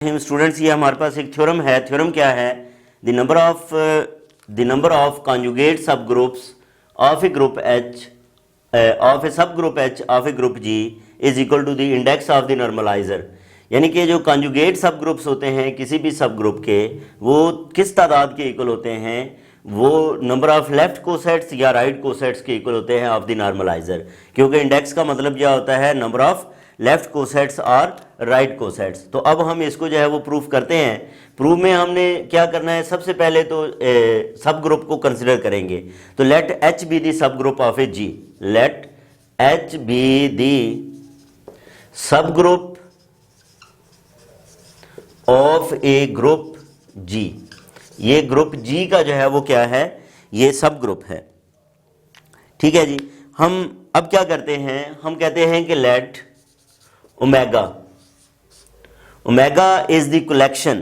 Students, ये हमारे पास एक थ्योरम है। थ्योरम क्या है? The number of conjugate subgroups of a group H of a subgroup H of a group G is equal to the index of the normaliser. यानी कि जो conjugate सब ग्रुप्स होते हैं किसी भी सब ग्रुप के, वो किस तादाद के इक्वल होते हैं? वो नंबर ऑफ लेफ्ट कोसेट्स या राइट कोसेट्स के इक्वल होते हैं ऑफ द नॉर्मलाइजर। क्योंकि इंडेक्स का मतलब क्या होता है? नंबर ऑफ लेफ्ट कोसेट्स और राइट कोसेट्स। तो अब हम इसको जो है वो प्रूफ करते हैं। प्रूफ में हमने क्या करना है? सबसे पहले तो सब ग्रुप को कंसिडर करेंगे। तो late H be the subgroup of a G. Let H be the subgroup of a group G. ये ग्रुप जी का जो है वो क्या है? ये सब ग्रुप है। ठीक है जी। हम अब क्या करते हैं? हम कहते हैं कि let omega is the collection,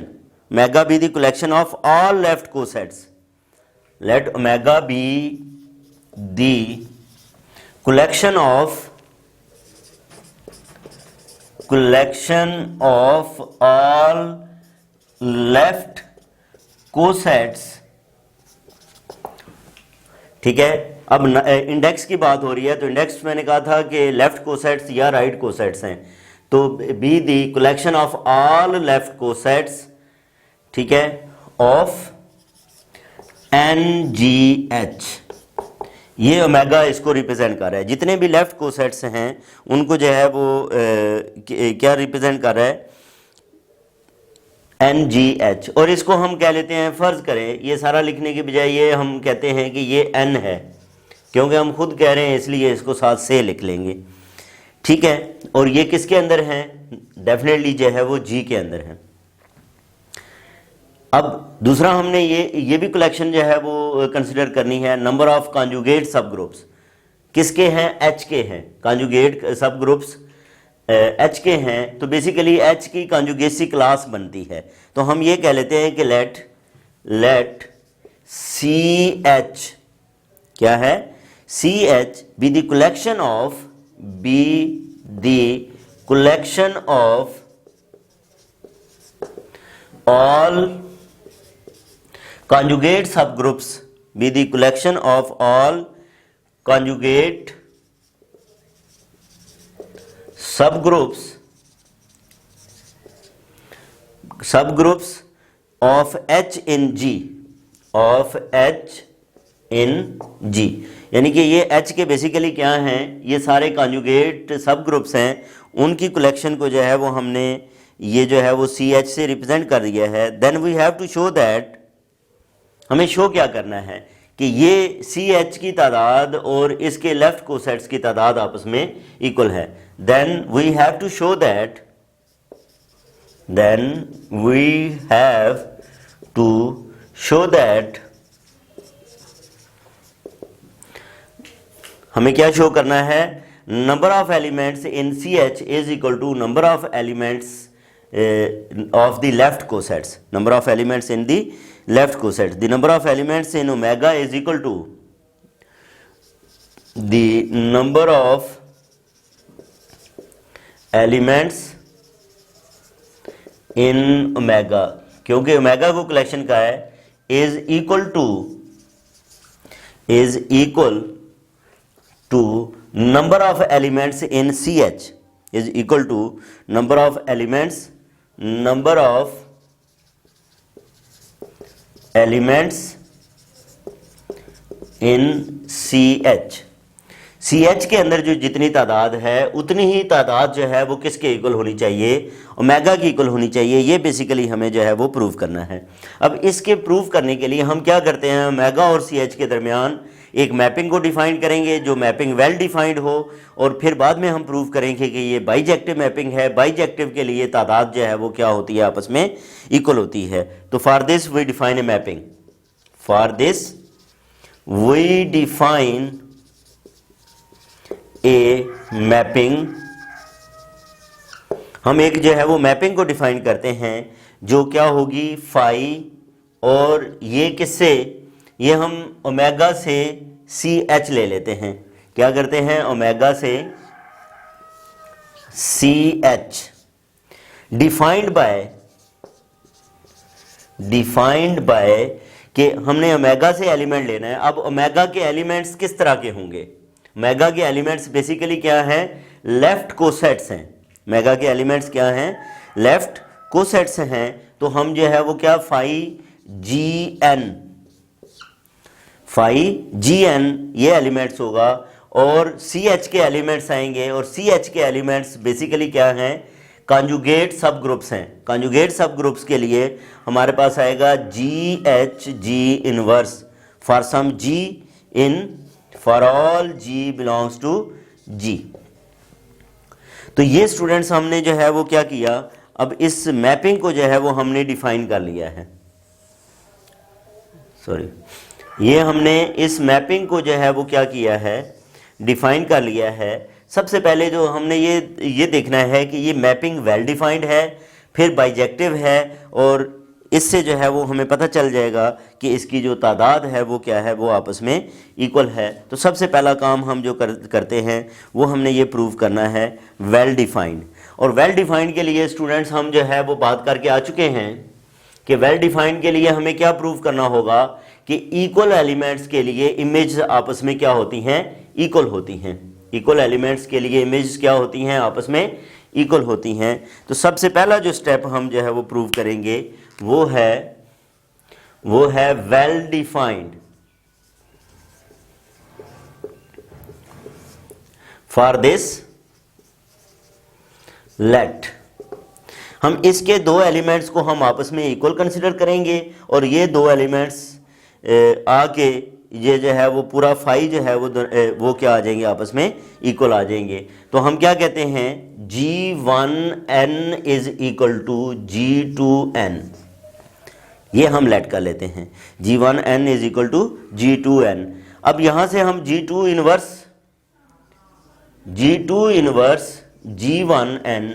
omega be the collection of all left cosets. Let omega be the collection of all left cosets. ठीक है। अब इंडेक्स की बात हो रही है, तो इंडेक्स मैंने कहा था कि लेफ्ट कोसेट्स या राइट कोसेट्स हैं। तो be the collection of all left cosets, ठीक है, ऑफ एन जी एच। ये ओमेगा इसको रिप्रेजेंट कर रहा है। जितने भी लेफ्ट कोसेट्स हैं उनको जो है वो क्या रिप्रेजेंट कर रहा है? N G H. और इसको हम कह लेते हैं, फर्ज करें ये सारा लिखने के बजाय ये हम कहते हैं कि ये एन है, क्योंकि हम खुद कह रहे हैं इसलिए इसको साथ से लिख लेंगे। ठीक है। और ये किसके अंदर है? डेफिनेटली जो है वो जी के अंदर है। अब दूसरा हमने ये भी कलेक्शन जो है वो कंसिडर करनी है। नंबर ऑफ कॉन्जुगेट सब ग्रुप्स किसके हैं? एच के हैं। कॉन्जुगेट सब ग्रुप्स एच के हैं। तो बेसिकली एच की कॉन्जुगेसी क्लास बनती है। तो हम ये कह लेते हैं कि लेट सी एच क्या है? C H be the collection of all conjugate subgroups, be the collection of all conjugate subgroups of H in G, of H in G। यानी कि ये H के बेसिकली क्या हैं? ये सारे कॉन्जुगेट सब ग्रुप्स हैं। उनकी कलेक्शन को जो है वो हमने ये जो है वो सी एच से रिप्रेजेंट कर दिया है। Then we have to show that, हमें शो क्या करना है कि ये सी एच की तादाद और इसके लेफ्ट कोसेट्स की तादाद आपस में इक्वल है। Then we have to show that हमें क्या शो करना है? Number of elements in C H is equal to number of elements of the left cosets. Number of elements in the left cosets. The number of elements in omega is equal to the number of elements in omega, क्योंकि omega को collection का है, is equal to number of elements in CH is equal to number of elements in CH। CH के अंदर जो जितनी तादाद है उतनी ही तादाद जो है वो किसके इक्वल होनी चाहिए? ओमेगा की इक्वल होनी चाहिए। ये बेसिकली हमें जो है वो प्रूव करना है। अब इसके प्रूव करने के लिए हम क्या करते हैं? ओमेगा और CH के दरमियान एक मैपिंग को डिफाइन करेंगे, जो मैपिंग वेल डिफाइंड हो, और फिर बाद में हम प्रूव करेंगे कि ये बाइजेक्टिव मैपिंग है। बाइजेक्टिव के लिए तादाद जो है वो क्या होती है? आपस में इक्वल होती है। तो for this we define a mapping. हम एक जो है वो मैपिंग को डिफाइन करते हैं जो क्या होगी? फाई, और ये किससे? ये हम ओमेगा से सी एच ले लेते हैं। क्या करते हैं? ओमेगा से C H defined by defined by कि हमने ओमेगा से एलिमेंट लेना है। अब ओमेगा के एलिमेंट्स किस तरह के होंगे? ओमेगा के एलिमेंट्स बेसिकली क्या है? लेफ्ट कोसेट्स हैं। ओमेगा के एलिमेंट्स क्या हैं? लेफ्ट कोसेट्स हैं। तो हम जो है वो क्या, फाई जी एन ये एलिमेंट्स होगा, और सी एच के एलिमेंट्स आएंगे, और सी एच के एलिमेंट्स बेसिकली क्या हैं? कॉन्जुगेट सब ग्रुप्स हैं। कॉन्जुगेट सब ग्रुप्स के लिए हमारे पास आएगा G H G inverse for some G in for all G belongs to G. तो ये स्टूडेंट्स हमने जो है वो क्या किया, अब इस मैपिंग को जो है वो हमने डिफाइन कर लिया है। सॉरी, ये हमने इस मैपिंग को जो है वो क्या किया है, डिफाइन कर लिया है। सबसे पहले जो हमने ये देखना है कि ये मैपिंग वेल डिफाइंड है, फिर बाइजेक्टिव है, और इससे जो है वो हमें पता चल जाएगा कि इसकी जो तादाद है वो क्या है, वो आपस में इक्वल है। तो सबसे पहला काम हम जो करते हैं वो हमने ये प्रूव करना है वेल डिफाइंड। और वेल डिफाइंड के लिए स्टूडेंट्स हम जो है वो बात करके आ चुके हैं कि वेल डिफाइंड के लिए हमें क्या प्रूव करना होगा कि इक्वल एलिमेंट्स के लिए इमेज आपस में क्या होती हैं, इक्वल होती हैं। इक्वल एलिमेंट्स के लिए इमेज क्या होती हैं, आपस में इक्वल होती हैं। तो सबसे पहला जो स्टेप हम जो है वो प्रूव करेंगे वो है well defined. For this let हम इसके दो एलिमेंट्स को हम आपस में इक्वल कंसिडर करेंगे, और ये दो एलिमेंट्स आके ये जो है वो पूरा फाई जो है वो क्या आ जाएंगे, आपस में इक्वल आ जाएंगे। तो हम क्या कहते हैं, G1n is equal to G2n। ये हम लेट कर लेते हैं, G1n is equal to G2n। अब यहां से हम G2 इनवर्स G1n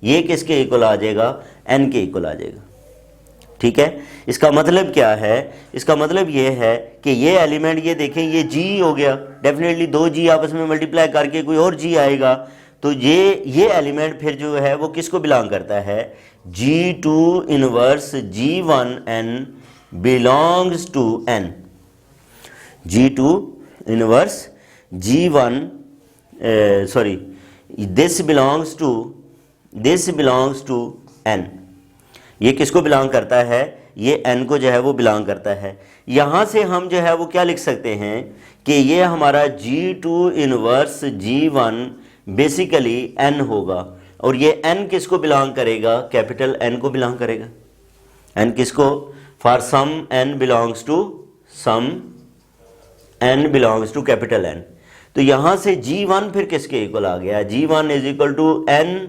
ये किसके इक्वल आ जाएगा, n के इक्वल आ जाएगा। ठीक है, इसका मतलब क्या है, इसका मतलब ये है कि ये एलिमेंट, ये देखें ये G हो गया, डेफिनेटली दो G आपस में मल्टीप्लाई करके कोई और G आएगा। तो ये एलिमेंट फिर जो है वो किसको बिलोंग करता है, G2 inverse G1n belongs to n। G2 inverse G1 sorry this belongs to n। ये किसको बिलोंग करता है, ये n को जो है वो बिलोंग करता है। यहाँ से हम जो है वो क्या लिख सकते हैं कि ये हमारा G2 inverse G1 basically n होगा, और ये n किसको बिलोंग करेगा, कैपिटल N को बिलोंग करेगा। n किसको, for some n belongs to capital N। तो यहाँ से G1 फिर किसके इक्वल आ गया, G1 is equal to n,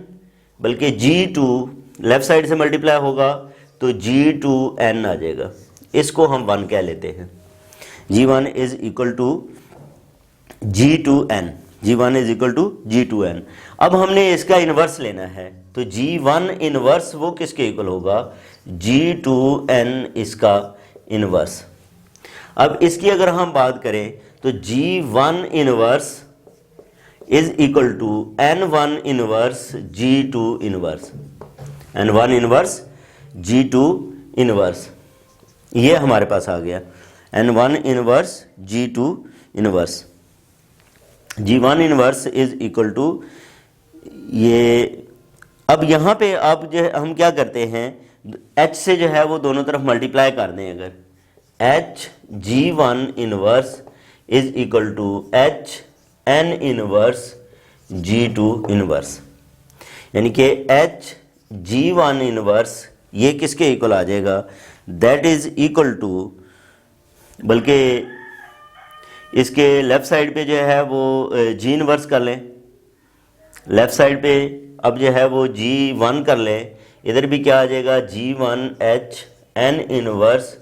बल्कि G2 लेफ्ट साइड से मल्टीप्लाई होगा तो G2n आ जाएगा। इसको हम 1 कह लेते हैं। G1 is equal to G2n, G1 is equal to G2n। अब हमने इसका इन्वर्स लेना है, तो G1 इन्वर्स वो किसके इक्वल होगा, G2n इसका इन्वर्स। अब इसकी अगर हम बात करें तो G1 inverse is equal to N1 inverse G2 inverse, N1 inverse G2 inverse, ये हमारे पास आ गया N1 inverse G2 inverse. G1 inverse is equal to ये। अब यहाँ पे आप जो हम क्या करते हैं, H से जो है वो दोनों तरफ मल्टीप्लाई कर दें। अगर H G1 inverse is equal to H N inverse G2 inverse, यानी कि H G1 इनवर्स ये किसके इक्वल आ जाएगा, दैट इज इक्वल टू, बल्कि इसके लेफ्ट साइड पे जो है वो G इनवर्स कर लें, लेफ्ट साइड पे अब जो है वो G1 कर लें, इधर भी क्या आ जाएगा G1 H N inverse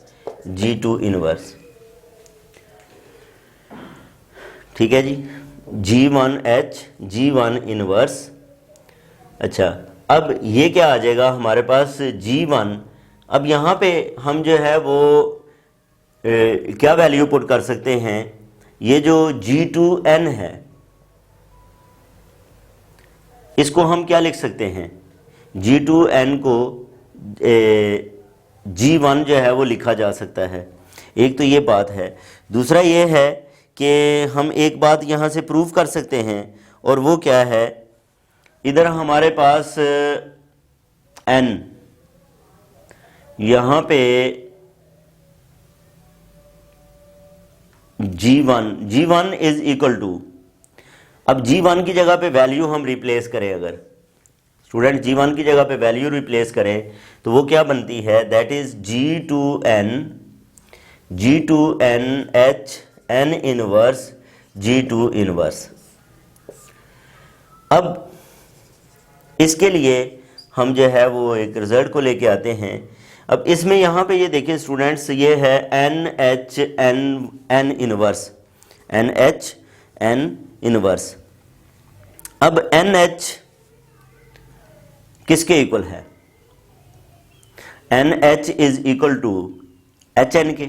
G2 inverse. ठीक है जी, G1 H G1 इनवर्स। अच्छा, अब ये क्या आ जाएगा हमारे पास G1। अब यहाँ पे हम जो है वो क्या वैल्यू पुट कर सकते हैं, ये जो G2n है इसको हम क्या लिख सकते हैं, G2n को G1 जो है वो लिखा जा सकता है। एक तो ये बात है। दूसरा ये है कि हम एक बात यहाँ से प्रूव कर सकते हैं, और वो क्या है, इधर हमारे पास n, यहाँ पे G1 इज इक्वल टू, अब G1 की जगह पे वैल्यू हम रिप्लेस करें, अगर स्टूडेंट G1 की जगह पे वैल्यू रिप्लेस करें तो वो क्या बनती है, that is G2n H n inverse G2 inverse. अब इसके लिए हम जो है वो एक रिजल्ट को लेके आते हैं। अब इसमें यहाँ पे ये देखिए स्टूडेंट्स, ये है n इनवर्स। अब NH किसके इक्वल है, NH is equal to HN के,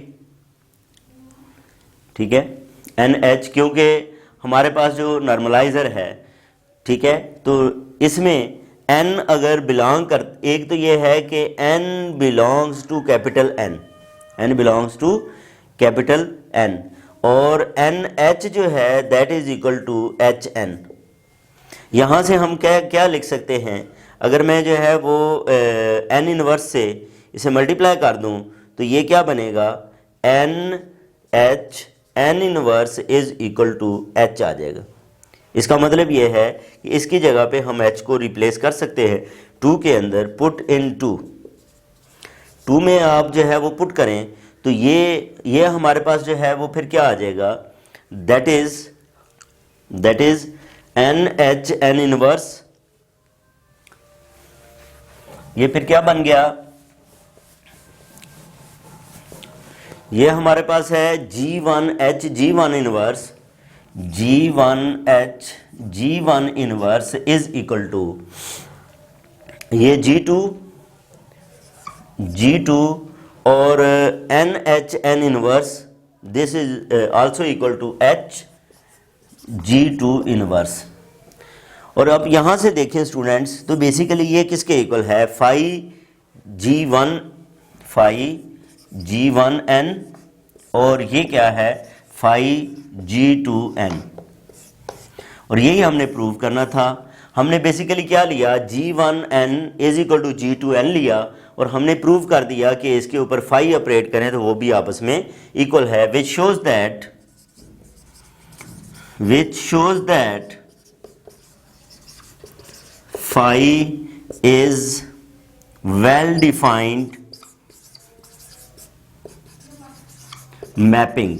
ठीक है। NH क्योंकि हमारे पास जो नॉर्मलाइजर है, ठीक है, तो इसमें n अगर बिलोंग कर, एक तो ये है कि n belongs to capital N, और NH जो है that is equal to HN। यहाँ से हम क्या लिख सकते हैं, अगर मैं जो है वो n इनवर्स से इसे मल्टीप्लाई कर दूँ तो ये क्या बनेगा, NH n inverse is equal to H आ जाएगा। इसका मतलब ये है कि इसकी जगह पे हम H को रिप्लेस कर सकते हैं 2 के अंदर, पुट इन 2 में आप जो है वो पुट करें तो ये हमारे पास जो है वो फिर क्या आ जाएगा, that is NH n inverse, ये फिर क्या बन गया, ये हमारे पास है G1H G1 inverse, G1H inverse is equal to ये G2 और NH n inverse, this is also equal to H G2 inverse. और अब यहाँ से देखें स्टूडेंट्स, तो बेसिकली ये किसके इक्वल है, फाई G1n, और ये क्या है, फाई G2n। और यही हमने प्रूव करना था। हमने बेसिकली क्या लिया, G1n is equal to G2n लिया, और हमने प्रूव कर दिया कि इसके ऊपर फाई ऑपरेट करें तो वो भी आपस में इक्वल है, which shows that phi is well defined mapping.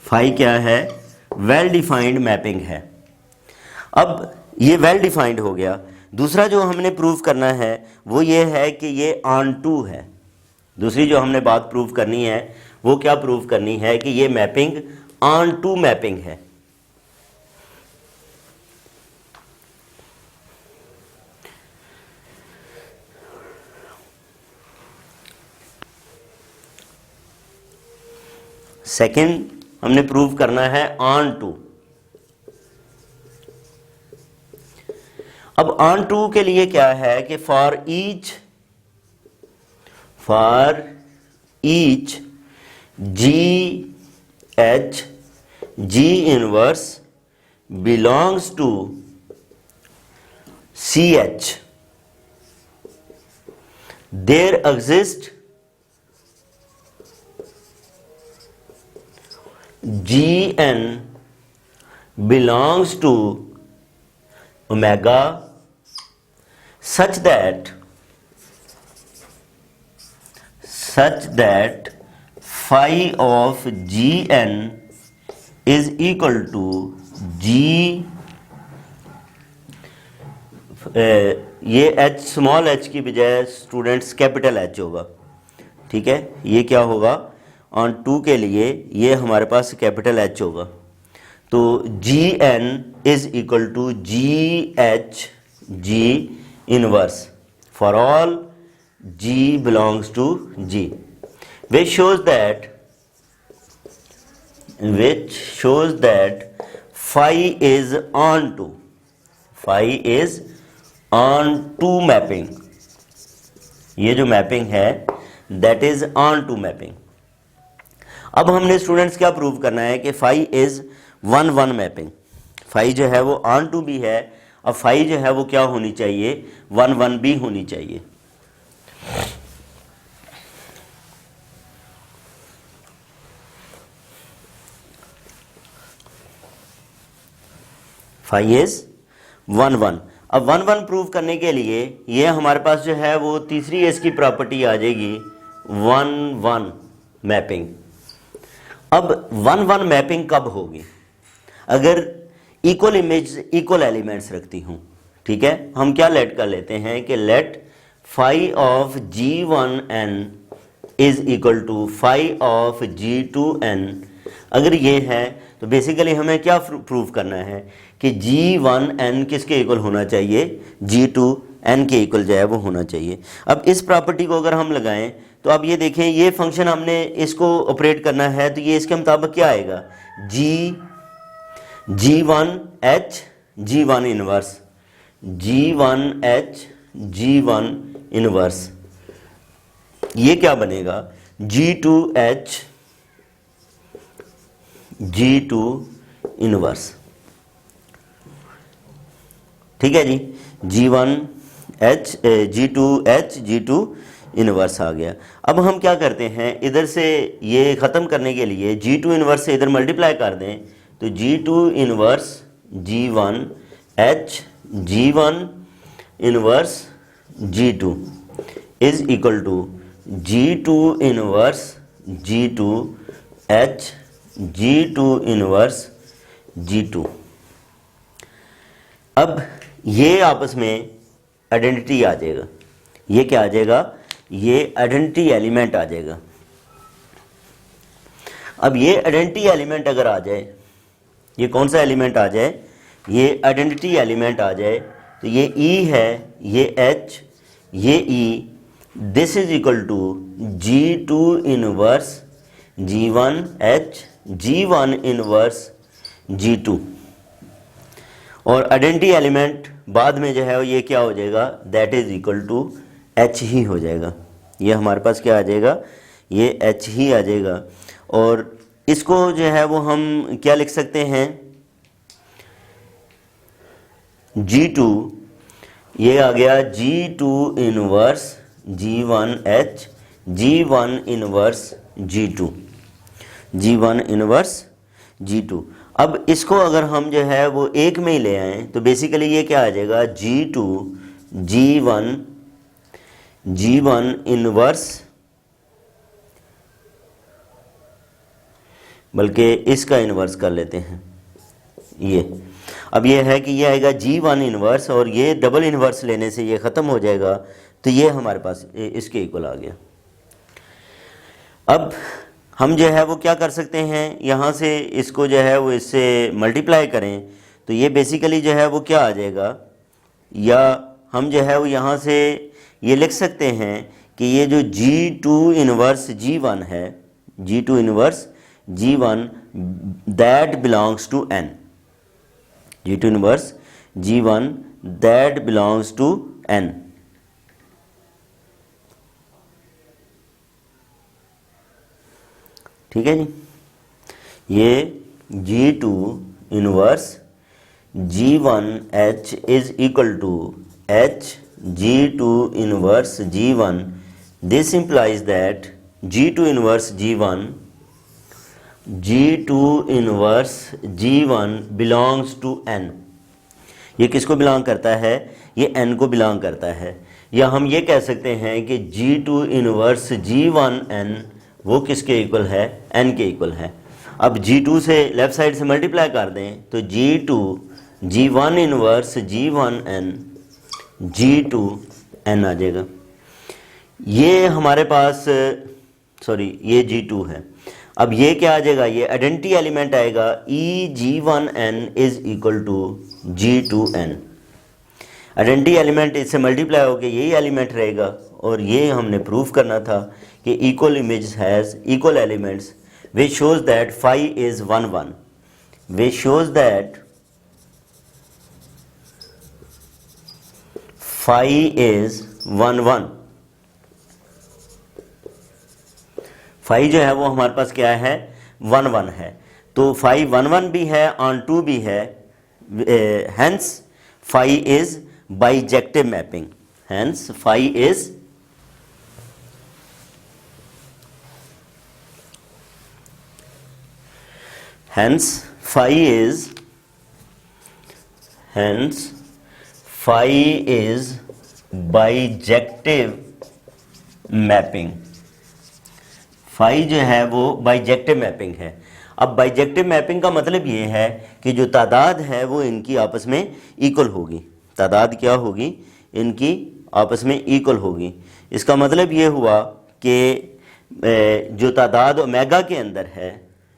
Phi क्या है, वेल डिफाइंड मैपिंग है। अब ये वेल डिफाइंड हो गया। दूसरा जो हमने प्रूव करना है वो ये है कि ये ऑन टू है। दूसरी जो हमने बात प्रूव करनी है वो क्या प्रूव करनी है कि ये मैपिंग ऑन टू मैपिंग है। सेकंड हमने प्रूव करना है ऑन टू। अब ऑन टू के लिए क्या है कि for each G inverse belongs to CH, there exist GN belongs to omega such that phi of GN is equal to G, ये H स्मॉल h की बजाय स्टूडेंट्स कैपिटल H होगा, ठीक है। ये क्या होगा, ऑन टू के लिए ये हमारे पास कैपिटल H होगा, तो GN is equal to GH G inverse for all G belongs to G, which shows that phi is on to mapping। ये जो मैपिंग है that is onto mapping. अब हमने स्टूडेंट्स क्या प्रूव करना है कि फाई इज 1-1 मैपिंग। फाई जो है वो ऑन टू भी है, और फाई जो है वो क्या होनी चाहिए, 1-1 भी होनी चाहिए। Phi is 1-1। अब 1-1 प्रूव करने के लिए ये हमारे पास जो है वो तीसरी इसकी प्रॉपर्टी आ जाएगी 1-1 मैपिंग। अब 1-1 मैपिंग कब होगी, अगर इक्वल इमेज इक्वल एलिमेंट्स रखती हूँ। ठीक है, हम क्या लेट कर लेते हैं कि let phi of G1n is equal to phi of G2n। अगर ये है तो बेसिकली हमें क्या प्रूव करना है कि G1n किसके इक्वल होना चाहिए, G2n के इक्वल जो है वो होना चाहिए। अब इस प्रॉपर्टी को अगर हम लगाएं तो अब ये देखें, ये फंक्शन हमने इसको ऑपरेट करना है तो ये इसके मुताबिक क्या आएगा, G1h G1 inverse, G1h G1 inverse, ये क्या बनेगा G2h G2 इनवर्स। ठीक है जी, G1h G2h G2 इनवर्स आ गया। अब हम क्या करते हैं, इधर से ये ख़त्म करने के लिए G2 इनवर्स से इधर मल्टीप्लाई कर दें तो G2 inverse G1h G1 inverse G2 is equal to G2 inverse G2h G2 inverse G2। अब ये आपस में आइडेंटिटी आ जाएगा, ये क्या आ जाएगा, ये आइडेंटिटी एलिमेंट आ जाएगा। अब ये आइडेंटिटी एलिमेंट अगर आ जाए, ये कौन सा एलिमेंट आ जाए, ये आइडेंटिटी एलिमेंट आ जाए तो ये E है, ये H, ये E, this is equal to G2 inverse G1h G1 inverse G2। और आइडेंटिटी एलिमेंट बाद में जो है ये क्या हो जाएगा, that is equal to H ही हो जाएगा। ये हमारे पास क्या आ जाएगा, ये H ही आ जाएगा। और इसको जो है वो हम क्या लिख सकते हैं, G2, ये आ गया G2 inverse G1h G1 inverse G2, G1 inverse G2। अब इसको अगर हम जो है वो एक में ही ले आए तो बेसिकली ये क्या आ जाएगा, G2 G1 इनवर्स, बल्कि इसका इनवर्स कर लेते हैं ये। अब ये है कि ये आएगा G1 इनवर्स और ये डबल इनवर्स लेने से ये ख़त्म हो जाएगा, तो ये हमारे पास इसके इक्वल आ गया। अब हम जो है वो क्या कर सकते हैं, यहाँ से इसको जो है वो इससे मल्टीप्लाई करें तो ये बेसिकली जो है वो क्या आ जाएगा, या हम जो है वो यहाँ से ये लिख सकते हैं कि ये जो G2 इनवर्स G1 है, G2 inverse G1 that belongs to N, G2 inverse G1 that belongs to N। ठीक है जी, ये G2 inverse G1h is equal to H G2 inverse G1। This implies that G2 inverse G1 belongs to N। ये किसको belong करता है, ये N को बिलोंग करता है। या हम ये कह सकते हैं कि G2 इनवर्स G1n वो किसके इक्वल है, N के इक्वल है। अब G2 से लेफ्ट साइड से मल्टीप्लाई कर दें तो G2 G1 inverse G1n G2n आ जाएगा। ये हमारे पास ये G2 है। अब ये क्या आ जाएगा, ये आइडेंटिटी एलिमेंट आएगा E G1n is equal to G2n। Identity element इससे मल्टीप्लाई होकर यही एलिमेंट रहेगा, और ये हमने प्रूफ करना था कि equal image has equal elements which shows that phi is 1-1, which shows that phi is 1-1। Phi जो है वो हमारे पास क्या है 1 1 है, तो फाई 1 1 भी है ऑन 2 भी है, hence phi is bijective mapping, hence phi is hence phi is bijective mapping, phi जो है वो बाइजेक्टिव मैपिंग है। अब बाइजेक्टिव मैपिंग का मतलब ये है कि जो तादाद है वो इनकी आपस में इक्वल होगी, तादाद क्या होगी इनकी आपस में इक्वल होगी। इसका मतलब ये हुआ कि जो तादाद ओमेगा के अंदर है,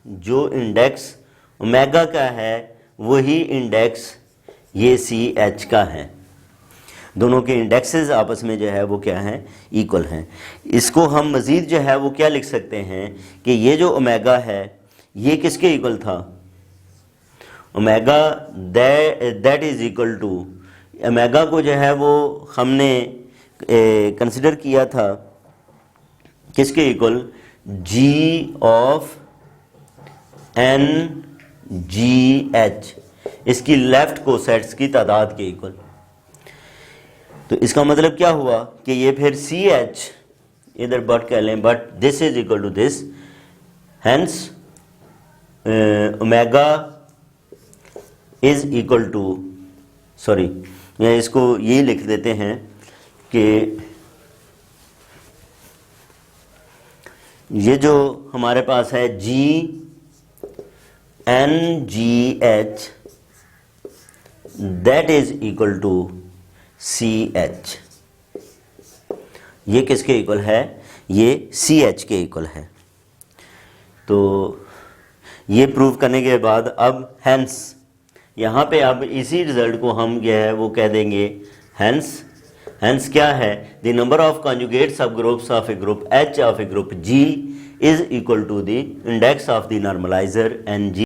जो इंडेक्स ओमेगा का है वही इंडेक्स ये सी एच का है, दोनों के इंडेक्सेस आपस में जो है वो क्या है इक्वल हैं। इसको हम मज़ीद जो है वो क्या लिख सकते हैं कि ये जो ओमेगा है ये किसके इक्वल था, omega that is equal to, omega को जो है वो हमने कंसिडर किया था किसके इक्वल, G of N G H, इसकी लेफ्ट कोसेट्स की तादाद के इक्वल। तो इसका मतलब क्या हुआ कि ये फिर सी एच इधर बट कह लें, but this is equal to this, hence omega is equal to, sorry या इसको यही लिख देते हैं कि ये जो हमारे पास है G N G H that is equal to C H, ये किसके इक्वल है, ये सी एच के इक्वल है। तो ये प्रूव करने के बाद अब हेंस यहाँ पे अब इसी रिजल्ट को हम जो है वो कह देंगे हेंस क्या है, the number of conjugate subgroups of a group H of a group G is equal to the index of the normalizer N ji.